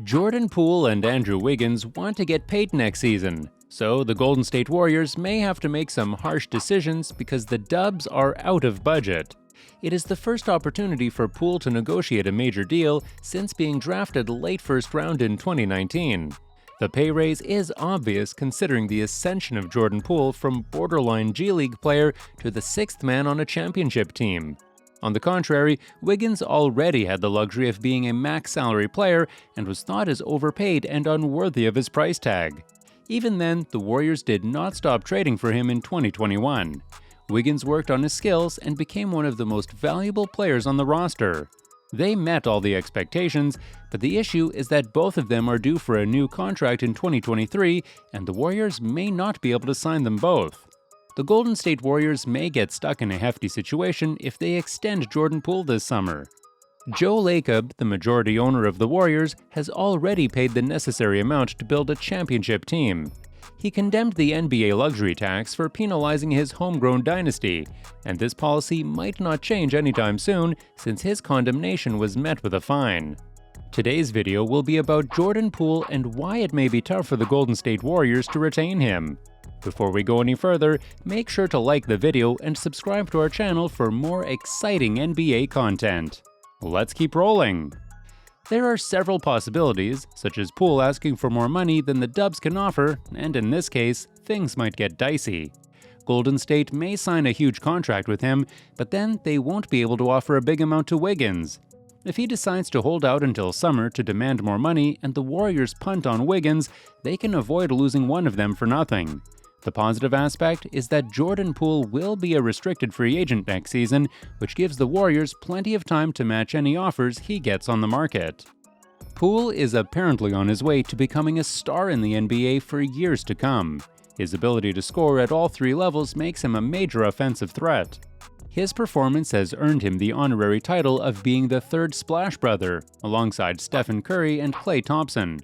Jordan Poole and Andrew Wiggins want to get paid next season, so the Golden State Warriors may have to make some harsh decisions because the Dubs are out of budget. It is the first opportunity for Poole to negotiate a major deal since being drafted late first round in 2019. The pay raise is obvious considering the ascension of Jordan Poole from borderline G League player to the sixth man on a championship team. On the contrary, Wiggins already had the luxury of being a max salary player and was thought as overpaid and unworthy of his price tag. Even then, the Warriors did not stop trading for him in 2021. Wiggins worked on his skills and became one of the most valuable players on the roster. They met all the expectations, but the issue is that both of them are due for a new contract in 2023, and the Warriors may not be able to sign them both. The Golden State Warriors may get stuck in a hefty situation if they extend Jordan Poole this summer. Joe Lacob, the majority owner of the Warriors, has already paid the necessary amount to build a championship team. He condemned the NBA luxury tax for penalizing his homegrown dynasty, and this policy might not change anytime soon since his condemnation was met with a fine. Today's video will be about Jordan Poole and why it may be tough for the Golden State Warriors to retain him. Before we go any further, make sure to like the video and subscribe to our channel for more exciting NBA content. Let's keep rolling! There are several possibilities, such as Poole asking for more money than the Dubs can offer, and in this case, things might get dicey. Golden State may sign a huge contract with him, but then they won't be able to offer a big amount to Wiggins. If he decides to hold out until summer to demand more money and the Warriors punt on Wiggins, they can avoid losing one of them for nothing. The positive aspect is that Jordan Poole will be a restricted free agent next season, which gives the Warriors plenty of time to match any offers he gets on the market. Poole is apparently on his way to becoming a star in the NBA for years to come. His ability to score at all three levels makes him a major offensive threat. His performance has earned him the honorary title of being the third Splash Brother, alongside Stephen Curry and Klay Thompson.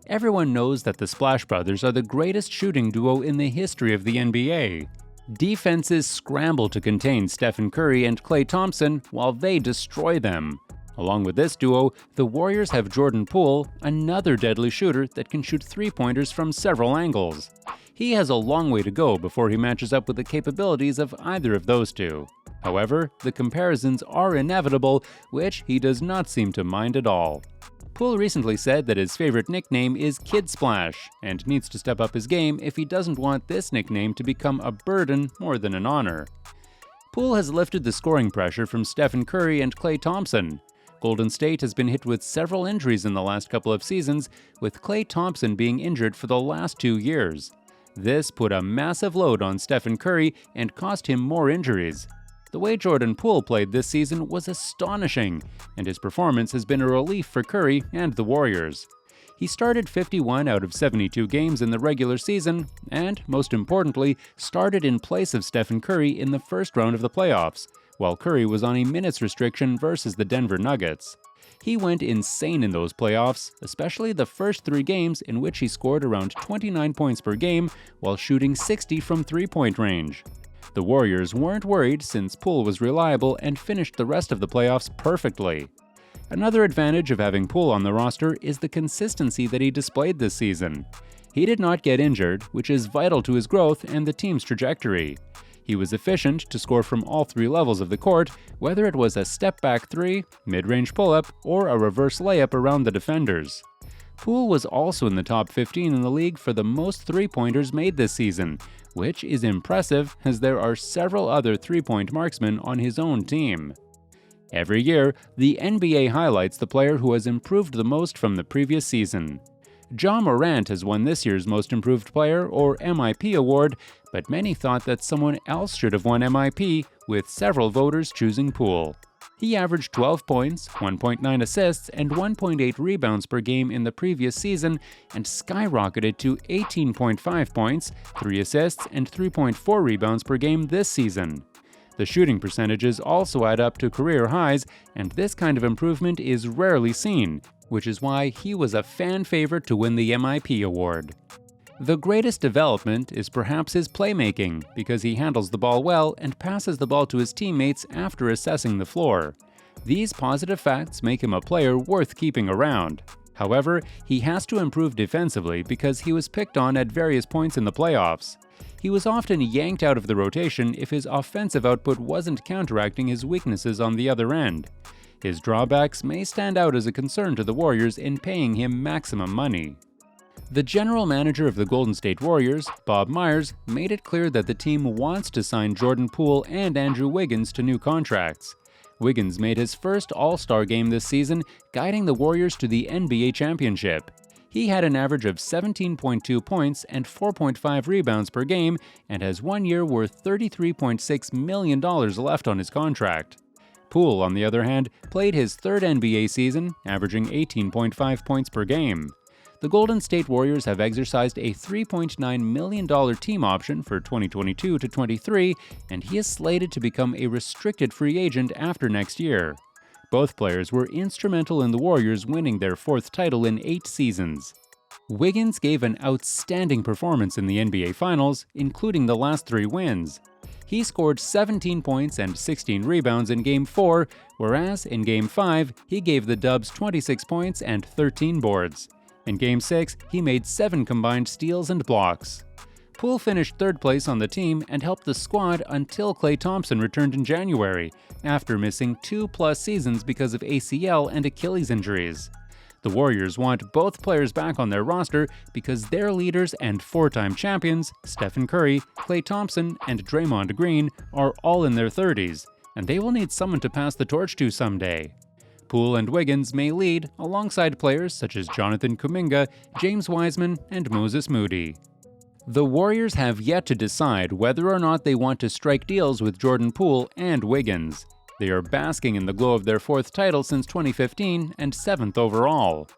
Everyone knows that the Splash Brothers are the greatest shooting duo in the history of the NBA. Defenses scramble to contain Stephen Curry and Klay Thompson while they destroy them. Along with this duo, the Warriors have Jordan Poole, another deadly shooter that can shoot three-pointers from several angles. He has a long way to go before he matches up with the capabilities of either of those two. However, the comparisons are inevitable, which he does not seem to mind at all. Poole recently said that his favorite nickname is Kid Splash, and needs to step up his game if he doesn't want this nickname to become a burden more than an honor. Poole has lifted the scoring pressure from Stephen Curry and Klay Thompson. Golden State has been hit with several injuries in the last couple of seasons, with Klay Thompson being injured for the last 2 years. This put a massive load on Stephen Curry and cost him more injuries. The way Jordan Poole played this season was astonishing, and his performance has been a relief for Curry and the Warriors. He started 51 out of 72 games in the regular season, and, most importantly, started in place of Stephen Curry in the first round of the playoffs, while Curry was on a minutes restriction versus the Denver Nuggets. He went insane in those playoffs, especially the first 3 games in which he scored around 29 points per game while shooting 60 from three-point range. The Warriors weren't worried since Poole was reliable and finished the rest of the playoffs perfectly. Another advantage of having Poole on the roster is the consistency that he displayed this season. He did not get injured, which is vital to his growth and the team's trajectory. He was efficient to score from all 3 levels of the court, whether it was a step-back 3, mid-range pull-up, or a reverse layup around the defenders. Poole was also in the top 15 in the league for the most three-pointers made this season, which is impressive as there are several other three-point marksmen on his own team. Every year, the NBA highlights the player who has improved the most from the previous season. Ja Morant has won this year's Most Improved Player, or MIP award, but many thought that someone else should have won MIP, with several voters choosing Poole. He averaged 12 points, 1.9 assists, and 1.8 rebounds per game in the previous season and skyrocketed to 18.5 points, 3 assists, and 3.4 rebounds per game this season. The shooting percentages also add up to career highs, and this kind of improvement is rarely seen, which is why he was a fan favorite to win the MIP award. The greatest development is perhaps his playmaking, because he handles the ball well and passes the ball to his teammates after assessing the floor. These positive facts make him a player worth keeping around. However, he has to improve defensively because he was picked on at various points in the playoffs. He was often yanked out of the rotation if his offensive output wasn't counteracting his weaknesses on the other end. His drawbacks may stand out as a concern to the Warriors in paying him maximum money. The general manager of the Golden State Warriors, Bob Myers, made it clear that the team wants to sign Jordan Poole and Andrew Wiggins to new contracts. Wiggins made his first All-Star game this season, guiding the Warriors to the NBA championship. He had an average of 17.2 points and 4.5 rebounds per game and has 1 year worth $33.6 million left on his contract. Poole, on the other hand, played his third NBA season, averaging 18.5 points per game. The Golden State Warriors have exercised a $3.9 million team option for 2022-23, and he is slated to become a restricted free agent after next year. Both players were instrumental in the Warriors winning their fourth title in 8 seasons. Wiggins gave an outstanding performance in the NBA Finals, including the last 3 wins. He scored 17 points and 16 rebounds in Game 4, whereas in Game 5, he gave the Dubs 26 points and 13 boards. In Game 6, he made 7 combined steals and blocks. Poole finished third place on the team and helped the squad until Klay Thompson returned in January, after missing 2+ seasons because of ACL and Achilles injuries. The Warriors want both players back on their roster because their leaders and 4-time champions, Stephen Curry, Klay Thompson, and Draymond Green, are all in their 30s, and they will need someone to pass the torch to someday. Poole and Wiggins may lead alongside players such as Jonathan Kuminga, James Wiseman, and Moses Moody. The Warriors have yet to decide whether or not they want to strike deals with Jordan Poole and Wiggins. They are basking in the glow of their 4th title since 2015 and 7th overall.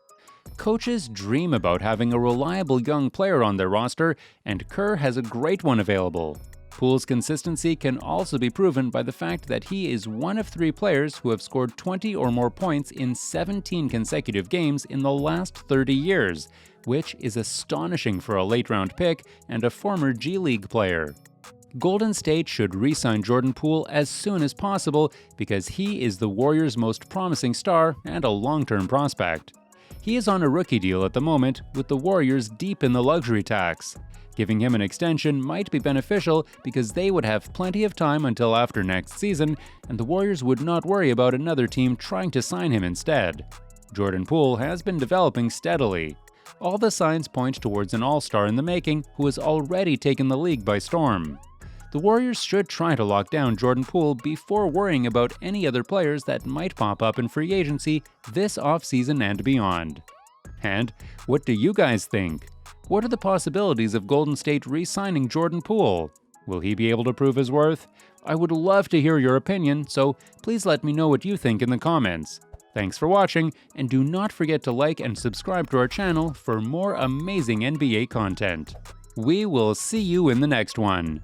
Coaches dream about having a reliable young player on their roster, and Kerr has a great one available. Poole's consistency can also be proven by the fact that he is one of 3 players who have scored 20 or more points in 17 consecutive games in the last 30 years, which is astonishing for a late-round pick and a former G League player. Golden State should re-sign Jordan Poole as soon as possible because he is the Warriors' most promising star and a long-term prospect. He is on a rookie deal at the moment, with the Warriors deep in the luxury tax. Giving him an extension might be beneficial because they would have plenty of time until after next season, and the Warriors would not worry about another team trying to sign him instead. Jordan Poole has been developing steadily. All the signs point towards an all-star in the making who has already taken the league by storm. The Warriors should try to lock down Jordan Poole before worrying about any other players that might pop up in free agency this offseason and beyond. And what do you guys think? What are the possibilities of Golden State re-signing Jordan Poole? Will he be able to prove his worth? I would love to hear your opinion, so please let me know what you think in the comments. Thanks for watching, and do not forget to like and subscribe to our channel for more amazing NBA content. We will see you in the next one.